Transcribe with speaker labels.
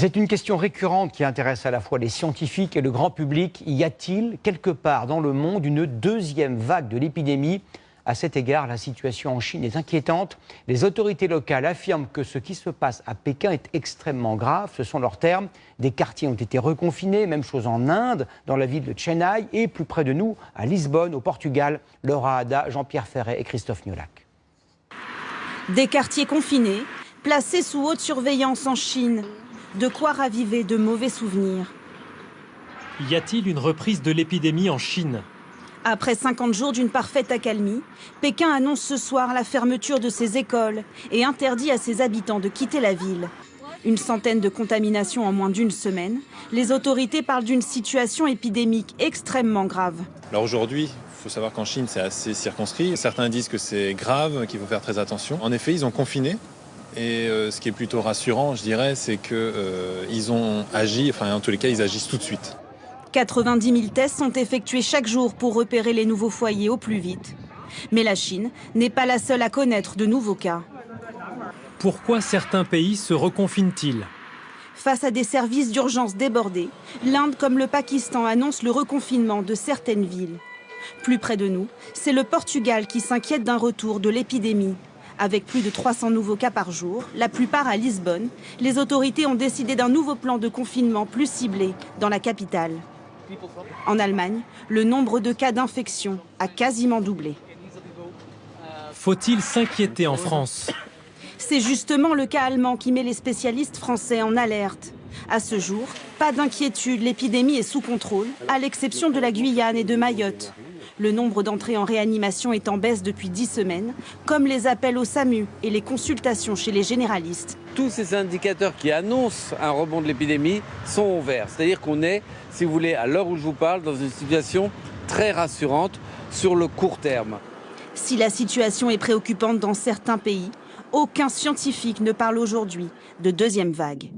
Speaker 1: C'est une question récurrente qui intéresse à la fois les scientifiques et le grand public. Y a-t-il quelque part dans le monde une deuxième vague de l'épidémie ? À cet égard, la situation en Chine est inquiétante. Les autorités locales affirment que ce qui se passe à Pékin est extrêmement grave. Ce sont leurs termes. Des quartiers ont été reconfinés, même chose en Inde, dans la ville de Chennai et plus près de nous, à Lisbonne, au Portugal. Laura Ada, Jean-Pierre Ferret et Christophe Niolac.
Speaker 2: Des quartiers confinés, placés sous haute surveillance en Chine. De quoi raviver de mauvais souvenirs.
Speaker 3: Y a-t-il une reprise de l'épidémie en Chine ?
Speaker 2: Après 50 jours d'une parfaite accalmie, Pékin annonce ce soir la fermeture de ses écoles et interdit à ses habitants de quitter la ville. Une centaine de contaminations en moins d'une semaine. Les autorités parlent d'une situation épidémique extrêmement grave.
Speaker 4: Alors aujourd'hui, il faut savoir qu'en Chine, c'est assez circonscrit. Certains disent que c'est grave, qu'il faut faire très attention. En effet, ils ont confiné. Et ce qui est plutôt rassurant, je dirais, c'est qu'ils ont agi, enfin en tous les cas, ils agissent tout de suite.
Speaker 2: 90 000 tests sont effectués chaque jour pour repérer les nouveaux foyers au plus vite. Mais la Chine n'est pas la seule à connaître de nouveaux cas.
Speaker 3: Pourquoi certains pays se reconfinent-ils ?
Speaker 2: Face à des services d'urgence débordés, l'Inde comme le Pakistan annoncent le reconfinement de certaines villes. Plus près de nous, c'est le Portugal qui s'inquiète d'un retour de l'épidémie. Avec plus de 300 nouveaux cas par jour, la plupart à Lisbonne, les autorités ont décidé d'un nouveau plan de confinement plus ciblé dans la capitale. En Allemagne, le nombre de cas d'infection a quasiment doublé.
Speaker 3: Faut-il s'inquiéter en France ?
Speaker 2: C'est justement le cas allemand qui met les spécialistes français en alerte. À ce jour, pas d'inquiétude, l'épidémie est sous contrôle, à l'exception de la Guyane et de Mayotte. Le nombre d'entrées en réanimation est en baisse depuis 10 semaines, comme les appels au SAMU et les consultations chez les généralistes.
Speaker 5: Tous ces indicateurs qui annoncent un rebond de l'épidémie sont au vert. C'est-à-dire qu'on est, si vous voulez, à l'heure où je vous parle, dans une situation très rassurante sur le court terme.
Speaker 2: Si la situation est préoccupante dans certains pays, aucun scientifique ne parle aujourd'hui de deuxième vague.